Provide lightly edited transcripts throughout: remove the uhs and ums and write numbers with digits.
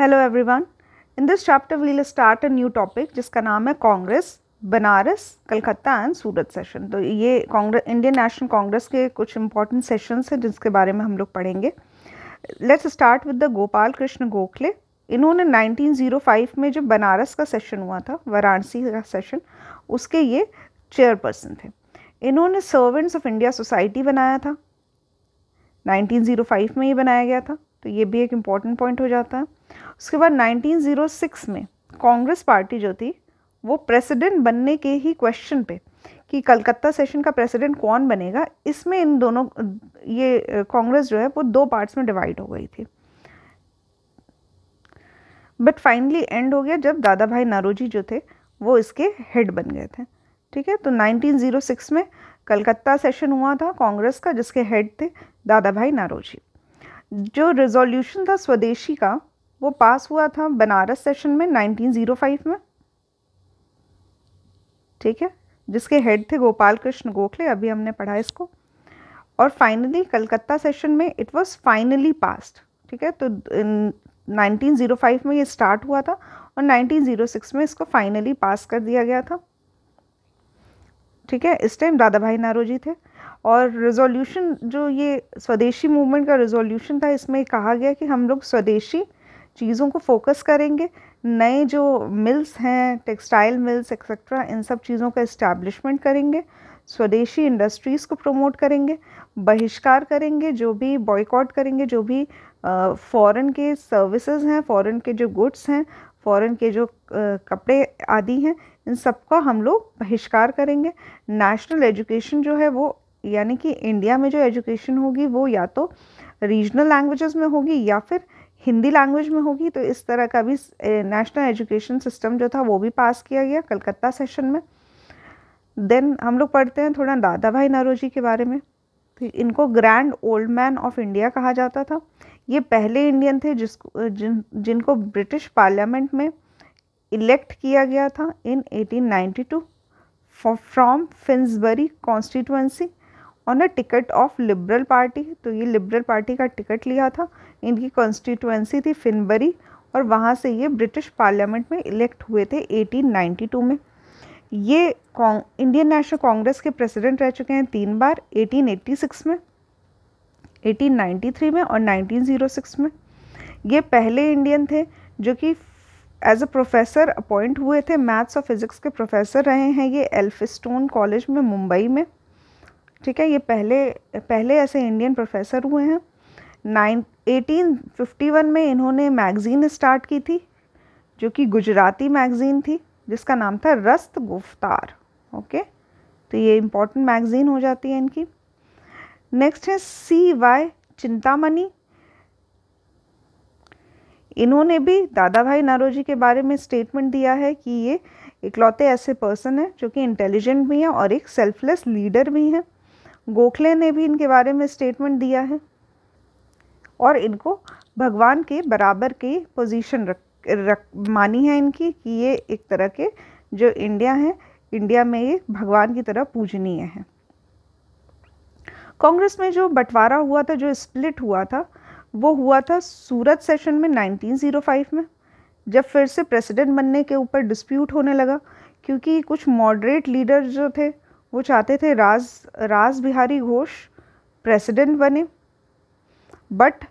Hello everyone. In this chapter we will start a new topic जिसका नाम है Congress, Banaras, Calcutta and Surat session. तो ये कांग्रेस, इंडियन नेशनल कांग्रेस के कुछ इंपॉर्टेंट सेशंस हैं जिसके बारे में हम लोग पढ़ेंगे। Let's start with the Gopal Krishna Gokhale. इन्होंने 1905 में जो बनारस का सेशन हुआ था, वाराणसी का सेशन, उसके ये चेयरपर्सन थे। इन्होंने सर्वेंट्स ऑफ इंडिया सोसाइटी बनाया था, 1905 में ये बनाया गया था, तो ये भी एक इम्पॉर्टेंट पॉइंट हो जाता है। उसके बाद 1906 में कांग्रेस पार्टी जो थी वो प्रेसिडेंट बनने के ही क्वेश्चन पे कि कलकत्ता सेशन का प्रेसिडेंट कौन बनेगा, इसमें इन दोनों ये कांग्रेस जो है वो दो पार्ट्स में डिवाइड हो गई थी। बट फाइनली एंड हो गया जब दादा भाई नौरोजी जो थे वो इसके हेड बन गए थे। ठीक है, तो 1906 में कलकत्ता सेशन हुआ था कांग्रेस का, जिसके हेड थे दादा भाई नौरोजी। जो रिजोल्यूशन था स्वदेशी का वो पास हुआ था बनारस सेशन में 1905 में। ठीक है, जिसके हेड थे गोपाल कृष्ण गोखले, अभी हमने पढ़ा इसको। और फाइनली कलकत्ता सेशन में इट वाज फाइनली पास्ड। ठीक है, तो 1905 में ये स्टार्ट हुआ था और 1906 में इसको फाइनली पास कर दिया गया था। ठीक है, इस टाइम दादा भाई नौरोजी थे। और रिजोल्यूशन जो ये स्वदेशी मूवमेंट का रिजोल्यूशन था, इसमें कहा गया कि हम लोग स्वदेशी चीज़ों को फोकस करेंगे, नए जो मिल्स हैं, टेक्सटाइल मिल्स एक्सेट्रा, इन सब चीज़ों का इस्टेब्लिशमेंट करेंगे, स्वदेशी इंडस्ट्रीज़ को प्रमोट करेंगे, बहिष्कार करेंगे, जो भी बॉयकॉट करेंगे, जो भी फॉरेन के सर्विसेज हैं, फॉरेन के जो गुड्स हैं, फॉरेन के जो कपड़े आदि हैं, इन सबका हम लोग बहिष्कार करेंगे। नेशनल एजुकेशन जो है वो, यानी कि इंडिया में जो एजुकेशन होगी वो या तो रीजनल लैंग्वेजेस में होगी या फिर हिंदी लैंग्वेज में होगी। तो इस तरह का भी नेशनल एजुकेशन सिस्टम जो था वो भी पास किया गया कलकत्ता सेशन में। देन हम लोग पढ़ते हैं थोड़ा दादा भाई नौरोजी के बारे में। तो इनको grand old man of India कहा जाता था। ये पहले इंडियन थे जिनको ब्रिटिश पार्लियामेंट में इलेक्ट किया गया था इन 1892 from Finsbury constituency on a ticket of liberal party. तो ये लिबरल पार्टी का टिकट लिया था, इनकी कॉन्स्टिट्यूएंसी थी फिनबरी, और वहाँ से ये ब्रिटिश पार्लियामेंट में इलेक्ट हुए थे 1892 में। ये इंडियन नेशनल कांग्रेस के प्रेसिडेंट रह चुके हैं 3 बार, 1886 में, 1893 में और 1906 में। ये पहले इंडियन थे जो कि एज अ प्रोफेसर अपॉइंट हुए थे, मैथ्स और फिज़िक्स के प्रोफेसर रहे हैं ये एल्फिस्टोन कॉलेज में मुंबई में। ठीक है, ये पहले ऐसे इंडियन प्रोफेसर हुए हैं। 1851 में इन्होंने मैगज़ीन स्टार्ट की थी जो कि गुजराती मैगज़ीन थी, जिसका नाम था रस्त गुफ्तार। ओके, तो ये इम्पॉर्टेंट मैगज़ीन हो जाती है इनकी। नेक्स्ट है CY चिंतामणि। इन्होंने भी दादा भाई नौरोजी के बारे में स्टेटमेंट दिया है कि ये इकलौते ऐसे पर्सन हैं जो कि इंटेलिजेंट भी हैं और एक सेल्फलेस लीडर भी हैं। गोखले ने भी इनके बारे में स्टेटमेंट दिया है और इनको भगवान के बराबर की पोजीशन मानी है इनकी, कि ये एक तरह के जो इंडिया है, इंडिया में ये भगवान की तरह पूजनीय है। कांग्रेस में जो बंटवारा हुआ था, जो स्प्लिट हुआ था, वो हुआ था सूरत सेशन में 1905 में, जब फिर से प्रेसिडेंट बनने के ऊपर डिस्प्यूट होने लगा, क्योंकि कुछ मॉडरेट लीडर जो थे वो चाहते थे राज बिहारी घोष प्रेसिडेंट बने, बट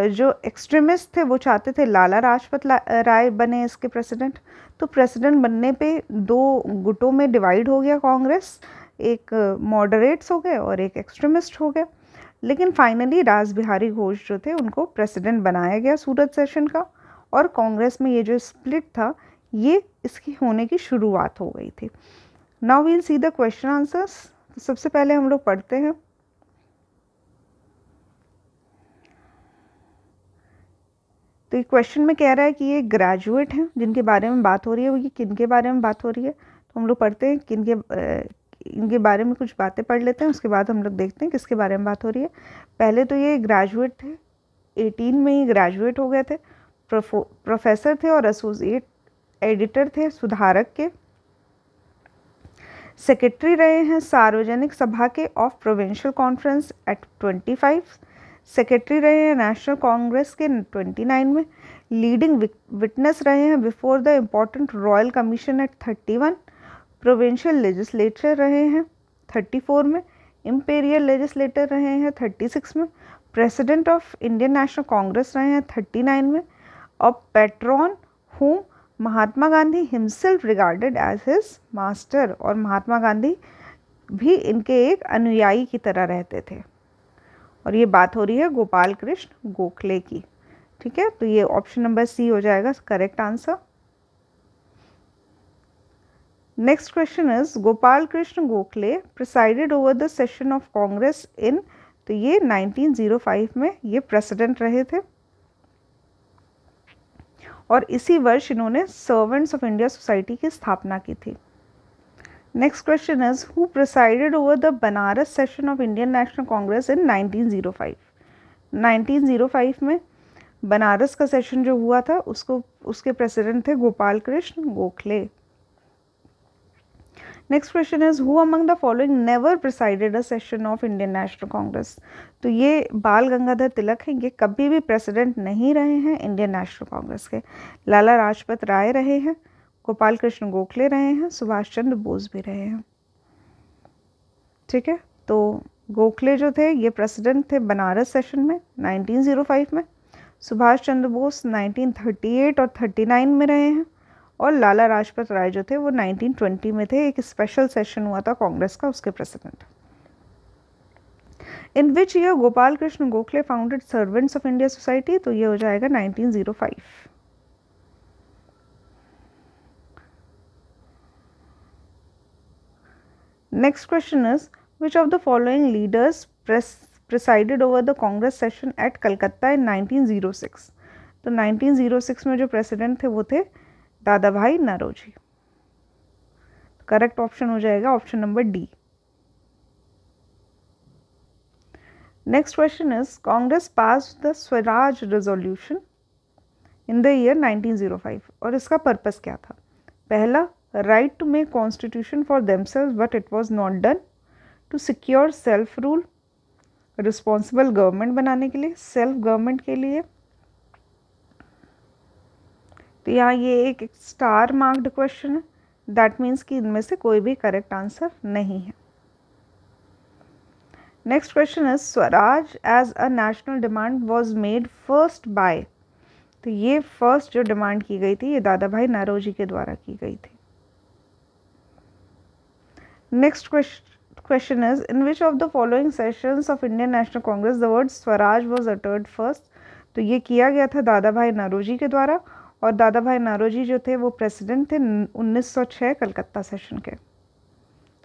जो एक्सट्रीमिस्ट थे वो चाहते थे लाला लाजपत राय बने इसके प्रेसिडेंट। तो प्रेसिडेंट बनने पे दो गुटों में डिवाइड हो गया कांग्रेस, एक मॉडरेट्स हो गए और एक एक्सट्रीमिस्ट हो गए। लेकिन फाइनली राज बिहारी घोष जो थे उनको प्रेसिडेंट बनाया गया सूरत सेशन का, और कांग्रेस में ये जो स्प्लिट था ये इसकी होने की शुरुआत हो गई थी। Now we'll see the question answers. तो सबसे पहले हम लोग पढ़ते हैं। तो ये क्वेश्चन में कह रहा है कि ये ग्रेजुएट हैं जिनके बारे में बात हो रही है, वो ये किन के बारे में बात हो रही है। तो हम लोग पढ़ते हैं इनके बारे में कुछ बातें पढ़ लेते हैं, उसके बाद हम लोग देखते हैं किसके बारे में बात हो रही है। पहले तो ये ग्रेजुएट थे, 18 में ही ग्रेजुएट हो गए थे, प्रोफेसर थे और एसोसिएट एडिटर थे सुधारक के, सेक्रेटरी रहे हैं सार्वजनिक सभा के of provincial conference at 25, secretary रहे हैं नेशनल कांग्रेस के 29 में, लीडिंग विटनेस रहे हैं before the important royal commission at 31, provincial legislator रहे हैं 34 में, इम्पेरियल लेजिस्लेटर रहे हैं 36 में, president of Indian National Congress रहे हैं 39 में, और patron Hume Mahatma Gandhi himself regarded as his master, और महात्मा गांधी भी इनके एक अनुयायी की तरह रहते थे। और ये बात हो रही है गोपाल कृष्ण गोखले की। ठीक है, तो ये ऑप्शन नंबर सी हो जाएगा correct answer. Next question is Gopal Krishna Gokhale presided over the session of Congress in, तो ये 1905 में ये प्रेसिडेंट रहे थे और इसी वर्ष इन्होंने सर्वेंट्स ऑफ इंडिया सोसाइटी की स्थापना की थी। Next question is who presided over the Banaras session of Indian National Congress in 1905। 1905 में बनारस का सेशन जो हुआ था उसके प्रेसिडेंट थे Gopal Krishna Gokhale. Next question is who among the following never presided a session of Indian National Congress. तो ये बाल गंगाधर तिलक हैं, ये कभी भी प्रेसिडेंट नहीं रहे हैं इंडियन नेशनल कांग्रेस के। लाला लाजपत राय रहे हैं, गोपाल कृष्ण गोखले रहे हैं, सुभाष चंद्र बोस भी रहे हैं। ठीक है, तो गोखले जो थे ये प्रेसिडेंट थे बनारस सेशन में 1905 में, सुभाष चंद्र बोस 1938 और 39 में रहे हैं, और लाला लाजपत राय जो थे वो 1920 में थे। एक स्पेशल सेशन हुआ था कांग्रेस का, उसके president. In which year Gopal Krishna Gokhale founded Servants of India Society, तो ये हो जाएगा 1905। Next question is which of the following leaders presided over the Congress session at Calcutta in 1906। तो 1906 में जो प्रेसिडेंट थे वो थे दादा भाई नौरोजी। करेक्ट ऑप्शन हो जाएगा option number D. Next question is Congress pass the swaraj resolution in the year 1905, और इसका पर्पस क्या था। पहला, right to make constitution for themselves but it was not done, to secure self rule, responsible government बनाने के लिए, सेल्फ गवर्नमेंट के लिए। तो यहाँ ये एक स्टार मार्क्ड क्वेश्चन है, दैट मीन्स कि इनमें से कोई भी करेक्ट आंसर नहीं है। Next question is swaraj as a national demand was made first by. तो ये फर्स्ट जो डिमांड की गई थी ये दादा भाई नौरोजी के द्वारा की गई थी। Next question is in which of the following sessions of Indian National Congress the word Swaraj was uttered first. तो ये किया गया था दादा भाई नौरोजी के द्वारा, और दादा भाई नौरोजी जो थे वो प्रेसिडेंट थे 1906 कलकत्ता सेशन के।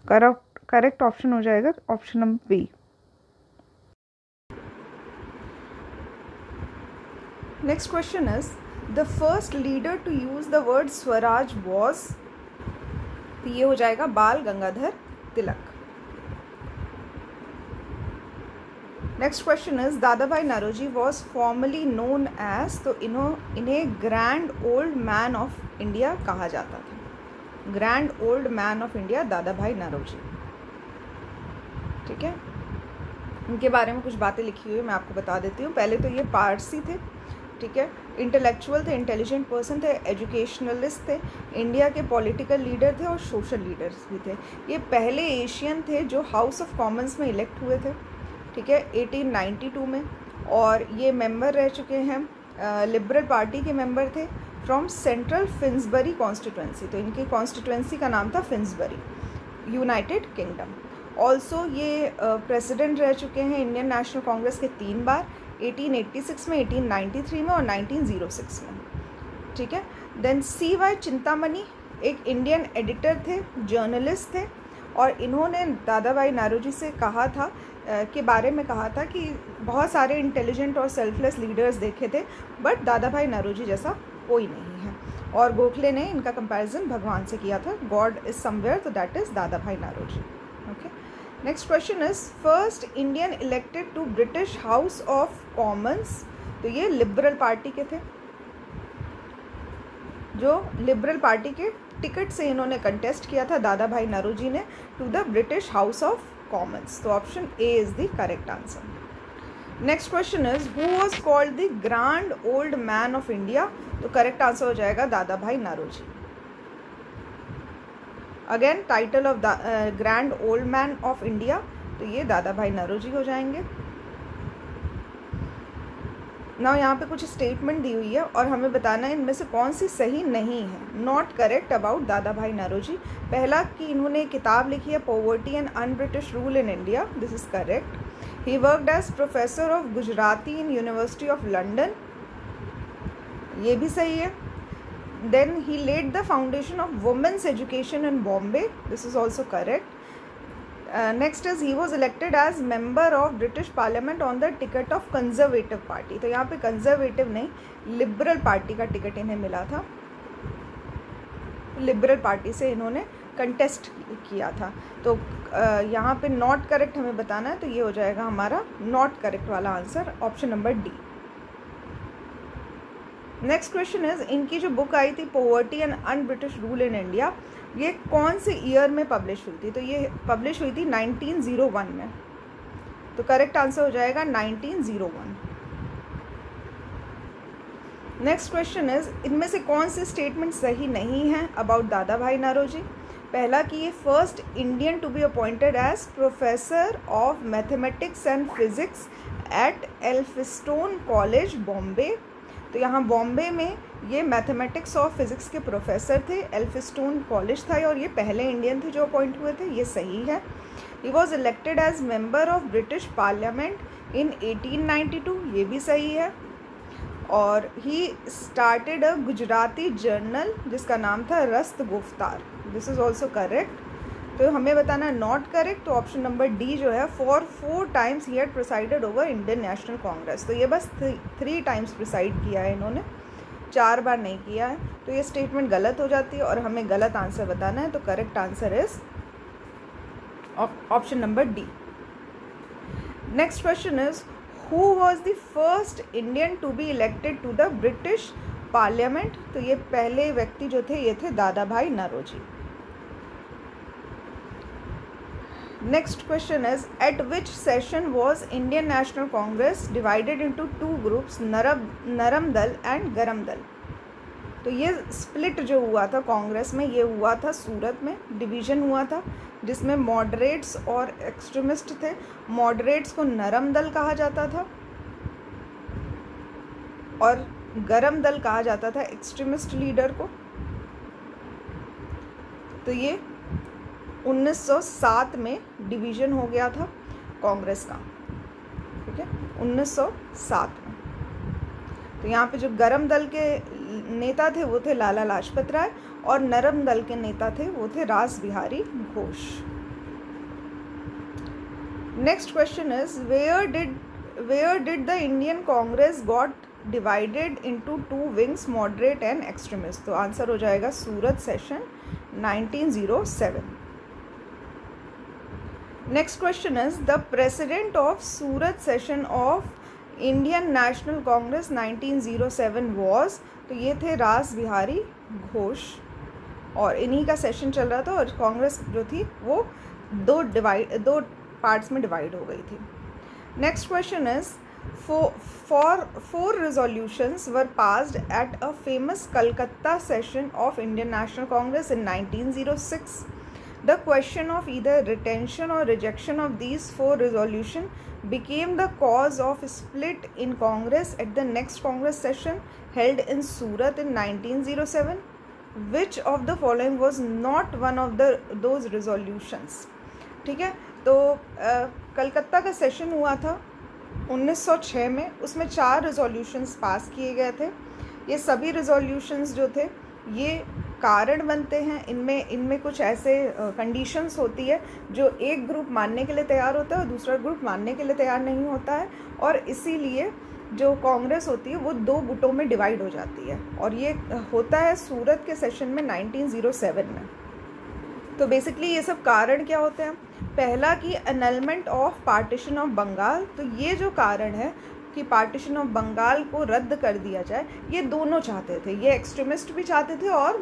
करेक्ट ऑप्शन हो जाएगा option number B. Next question is the first leader to use the word swaraj was, तो ये हो जाएगा Bal Gangadhar Tilak. Next question is Dada भाई Naoroji was formally known as, तो इन्हें grand old man of India कहा जाता था। Grand old man of India Dada भाई नौरोजी। ठीक है, इनके बारे में कुछ बातें लिखी हुई है, मैं आपको बता देती हूँ। पहले तो ये पारसी थे, ठीक है, इंटेलेक्चुअल थे, इंटेलिजेंट पर्सन थे, एजुकेशनलिस्ट थे, इंडिया के पॉलिटिकल लीडर थे और सोशल लीडर्स भी थे। ये पहले एशियन थे जो हाउस ऑफ कॉमन्स में इलेक्ट हुए थे, ठीक है, 1892 में, और ये मेंबर रह चुके हैं, लिबरल पार्टी के मेंबर थे फ्रॉम सेंट्रल फिन्सबरी कॉन्स्टिट्यूंसी। तो इनकी कॉन्स्टिट्यूंसी का नाम था फिन्सबरी, यूनाइटेड किंगडम। ऑल्सो ये प्रेसिडेंट रह चुके हैं इंडियन नेशनल कांग्रेस के 3 बार, 1886 में, 1893 में और 1906 में। ठीक है, देन CY चिंतामणि एक इंडियन एडिटर थे, जर्नलिस्ट थे, और इन्होंने दादा भाई नौरोजी से कहा था के बारे में कहा था कि बहुत सारे इंटेलिजेंट और सेल्फलेस लीडर्स देखे थे बट दादा भाई नौरोजी जैसा कोई नहीं है। और गोखले ने इनका कंपैरिजन भगवान से किया था, गॉड इज समवेयर, तो दैट इज दादा भाई Naoroji. Okay, next question is first Indian elected to British House of Commons. तो ये लिबरल पार्टी के थे, जो लिबरल पार्टी के टिकट से इन्होंने कंटेस्ट किया था दादा भाई नौरोजी ने to the British House of Commons. तो option A is the correct answer. Next question is who was called the grand old man of India? तो करेक्ट आंसर हो जाएगा दादा भाई Naoroji. Again title of grand old man of India, तो ये दादा भाई नौरोजी हो जाएंगे। ना यहाँ पे कुछ स्टेटमेंट दी हुई है और हमें बताना है इनमें से कौन सी सही नहीं है। नॉट करेक्ट अबाउट दादा भाई नौरोजी। पहला कि इन्होंने एक किताब लिखी है poverty and un British rule in India, this is correct. He worked as professor of Gujarati in university of London, ये भी सही है। Then he laid the foundation of women's education in Bombay, this is also correct. Next is he was elected as member of British parliament on the ticket of conservative party, तो यहाँ पे conservative नहीं liberal party का ticket इन्हें मिला था, liberal party से इन्होंने कंटेस्ट किया था। तो यहाँ पे नॉट करेक्ट हमें बताना है, तो ये हो जाएगा हमारा नॉट करेक्ट वाला answer, option number D. Next question is इनकी जो बुक आई थी poverty and un British rule in India, ये कौन से ईयर में पब्लिश हुई थी? तो ये पब्लिश हुई थी 1901 में, तो करेक्ट आंसर हो जाएगा 1901। नेक्स्ट क्वेश्चन इज इनमें से कौन से स्टेटमेंट सही नहीं है अबाउट दादा भाई नौरोजी? पहला कि ये first Indian to be appointed as professor of mathematics and physics at Elphinstone college Bombay, तो यहाँ बॉम्बे में ये मैथमेटिक्स और फिजिक्स के प्रोफेसर थे, एल्फिस्टोन कॉलेज था और ये पहले इंडियन थे जो अपॉइंट हुए थे, ये सही है। He was elected as member of British parliament in 1892, ये भी सही है। और he started a Gujarati journal जिसका नाम था Rast Goftar, this is also correct. तो हमें बताना नॉट करेक्ट, तो ऑप्शन नंबर डी जो है, for 4 times he had presided over Indian National Congress, तो ये बस 3 टाइम्स प्रिसाइड किया है इन्होंने, 4 बार नहीं किया है, तो ये स्टेटमेंट गलत हो जाती है और हमें गलत आंसर बताना है, तो correct answer is option number D. Next question is who was the first Indian to be elected to the British parliament? तो ये पहले व्यक्ति जो थे ये थे दादा भाई Naoroji. Next question is at which session was Indian National Congress divided into 2 groups, नरम दल and गरम दल? तो ये स्प्लिट जो हुआ था कांग्रेस में, ये हुआ था सूरत में, डिवीज़न हुआ था जिसमें मॉडरेट्स और एक्सट्रीमिस्ट थे। मॉडरेट्स को नरम दल कहा जाता था और गरम दल कहा जाता था एक्सट्रीमिस्ट लीडर को। तो ये 1907 में डिवीज़न हो गया था कांग्रेस का, ठीक है, 1907 में। तो यहाँ पे जो गरम दल के नेता थे वो थे लाला लाजपत राय और नरम दल के नेता थे वो थे Ras Bihari Ghosh. Next question is where did the Indian Congress got divided into 2 wings, moderate and extremist? तो आंसर हो जाएगा Surat session 1907। Next question is the president of Surat session of Indian National Congress 1907 was? तो ये थे रास बिहारी घोष और इन्हीं का सेशन चल रहा था और कांग्रेस जो थी वो 2 पार्ट्स में डिवाइड हो गई थी। Next question is four resolutions were passed at a famous Calcutta session of Indian National Congress in 1906. The question of either retention or rejection of these 4 resolutions became the cause of split in Congress at the next Congress session held in Surat in 1907. Which of the following was not one of those resolutions? ठीक है, तो कलकत्ता का session हुआ था 1906 में, उसमें 4 resolutions पास किए गए थे। ये सभी रेजोल्यूशंस जो थे ये कारण बनते हैं, इनमें कुछ ऐसे कंडीशंस होती है जो एक ग्रुप मानने के लिए तैयार होता है और दूसरा ग्रुप मानने के लिए तैयार नहीं होता है, और इसीलिए जो कांग्रेस होती है वो 2 गुटों में डिवाइड हो जाती है, और ये होता है सूरत के सेशन में 1907 में। तो बेसिकली ये सब कारण क्या होते हैं? पहला कि annulment of partition of Bengal, तो ये जो कारण है कि पार्टीशन ऑफ बंगाल को रद्द कर दिया जाए, ये दोनों चाहते थे, ये एक्सट्रीमिस्ट भी चाहते थे और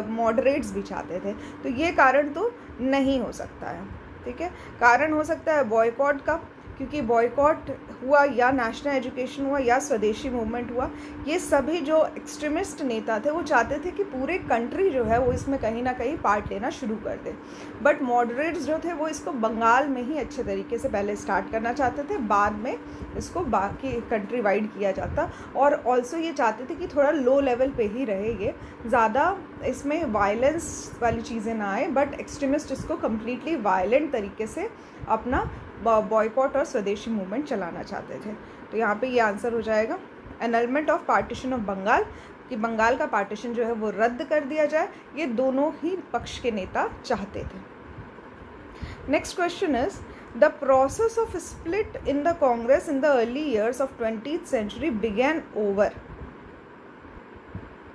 मॉडरेट्स भी चाहते थे। तो ये कारण तो नहीं हो सकता है, ठीक है। कारण हो सकता है बॉयकॉट का, क्योंकि बॉयकॉट हुआ या नेशनल एजुकेशन हुआ या स्वदेशी मूवमेंट हुआ, ये सभी जो एक्सट्रीमिस्ट नेता थे वो चाहते थे कि पूरे कंट्री जो है वो इसमें कहीं ना कहीं पार्ट लेना शुरू कर दे। बट मॉडरेट्स जो थे वो इसको बंगाल में ही अच्छे तरीके से पहले स्टार्ट करना चाहते थे, बाद में इसको बाकी कंट्री वाइड किया जाता। और ऑल्सो ये चाहते थे कि थोड़ा लो लेवल पे ही रहे, ये ज़्यादा इसमें वायलेंस वाली चीज़ें ना आए, बट एक्सट्रीमिस्ट इसको कम्प्लीटली वायलेंट तरीके से अपना बॉयकॉट और स्वदेशी मूवमेंट चलाना चाहते थे। तो यहाँ पे ये आंसर हो जाएगा annulment of partition of Bengal, कि बंगाल का पार्टीशन जो है वो रद्द कर दिया जाए, ये दोनों ही पक्ष के नेता चाहते थे। Next question is the process of split in the Congress in the early years of 20th century began over.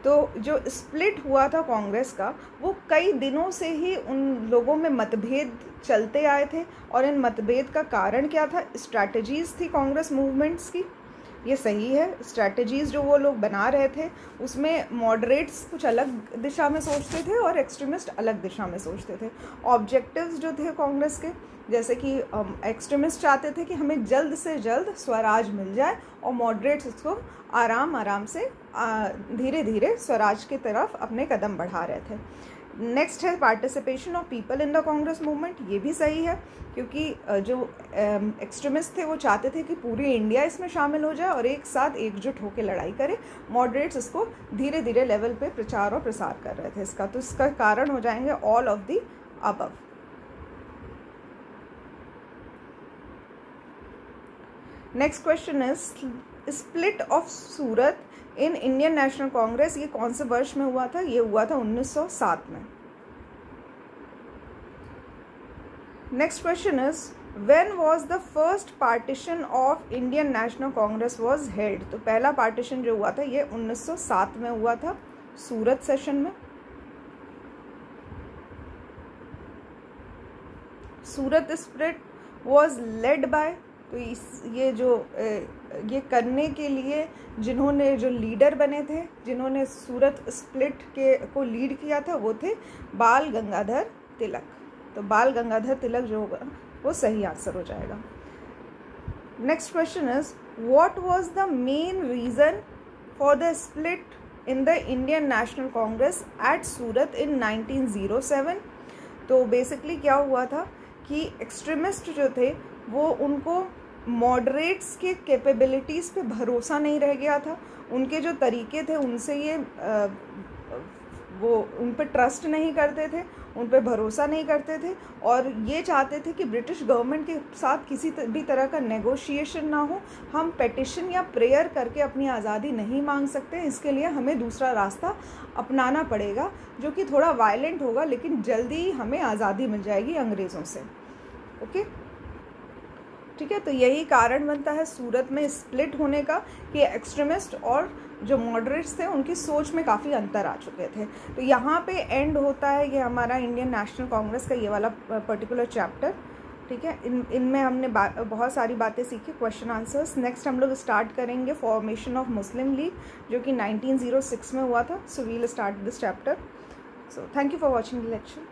तो जो स्प्लिट हुआ था कांग्रेस का, वो कई दिनों से ही उन लोगों में मतभेद चलते आए थे, और इन मतभेद का कारण क्या था? स्ट्रैटेजीज़ थी कांग्रेस मूवमेंट्स की। ये सही है, स्ट्रैटेजीज़ जो वो लोग बना रहे थे उसमें मॉडरेट्स कुछ अलग दिशा में सोचते थे और एक्सट्रीमिस्ट अलग दिशा में सोचते थे। ऑब्जेक्टिव्स जो थे कांग्रेस के, जैसे कि एक्सट्रीमिस्ट चाहते थे कि हमें जल्द से जल्द स्वराज मिल जाए, और मॉडरेट्स इसको आराम से धीरे धीरे स्वराज की तरफ अपने कदम बढ़ा रहे थे। नेक्स्ट है participation of people in the Congress movement, ये भी सही है, क्योंकि जो एक्सट्रीमिस्ट थे वो चाहते थे कि पूरी इंडिया इसमें शामिल हो जाए और एक साथ एकजुट होकर लड़ाई करे। मॉडरेट्स इसको धीरे धीरे लेवल पे प्रचार और प्रसार कर रहे थे इसका, तो इसका कारण हो जाएंगे all of the above. Next question is split of Surat in Indian National Congress, ये कौन से वर्ष में हुआ था? ये हुआ था 1907 में। Next question is when was the first partition of Indian National Congress was held. तो पहला पार्टीशन जो हुआ था ये 1907 में हुआ था, सूरत सेशन में। सूरत स्प्लिट वाज लेड बाय, तो ये करने के लिए जिन्होंने जो लीडर बने थे, जिन्होंने सूरत स्प्लिट को लीड किया था, वो थे बाल गंगाधर तिलक। तो बाल गंगाधर तिलक जो होगा वो सही आंसर हो जाएगा। Next question is what was the main reason for the split in the Indian National Congress at Surat in 1907। तो बेसिकली क्या हुआ था कि एक्सट्रीमिस्ट जो थे वो उनको मॉडरेट्स के कैपेबिलिटीज़ पे भरोसा नहीं रह गया था, उनके जो तरीके थे उनसे ये वो उन पे ट्रस्ट नहीं करते थे, उन पे भरोसा नहीं करते थे, और ये चाहते थे कि ब्रिटिश गवर्नमेंट के साथ किसी भी तरह का नेगोशिएशन ना हो, हम पेटिशन या प्रेयर करके अपनी आज़ादी नहीं मांग सकते, इसके लिए हमें दूसरा रास्ता अपनाना पड़ेगा जो कि थोड़ा वायलेंट होगा, लेकिन जल्दी ही हमें आज़ादी मिल जाएगी अंग्रेज़ों से। ओके, ठीक है। तो यही कारण बनता है सूरत में स्प्लिट होने का कि एक्सट्रीमिस्ट और जो मॉडरेट्स थे उनकी सोच में काफ़ी अंतर आ चुके थे। तो यहाँ पे एंड होता है ये हमारा इंडियन नेशनल कांग्रेस का ये वाला पर्टिकुलर चैप्टर, ठीक है। इनमें हमने बहुत सारी बातें सीखी, क्वेश्चन आंसर्स। नेक्स्ट हम लोग स्टार्ट करेंगे फॉर्मेशन ऑफ मुस्लिम लीग जो कि 1906 में हुआ था। So we'll start this chapter. So thank you for watching the lecture.